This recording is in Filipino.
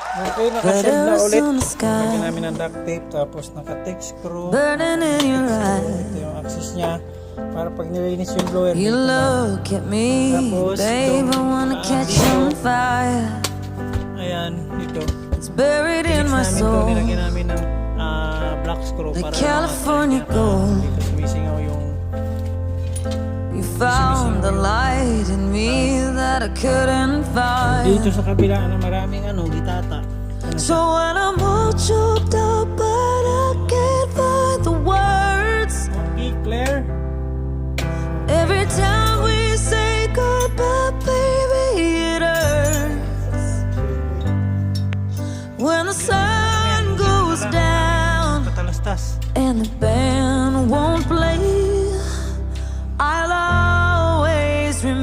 Okay, nakaset na ulit. Lagyan namin ng duct tape, tapos naka-tex screw. Burning in your So, eyes. ito yung axis niya. Para pag nilinis yung blower, You dito na. look at me, Tapos, babe, I wanna catch you on fire. Ayan, dito. It's buried in Tinex my namin to, soul. nilagyan namin ng black screw The para California gold. dito sumisingaw yung You found the light in me that I couldn't dito find. sa kabila na maraming gitata. So when I'm all choked up, but I can't find the words. Okay, Claire. Every time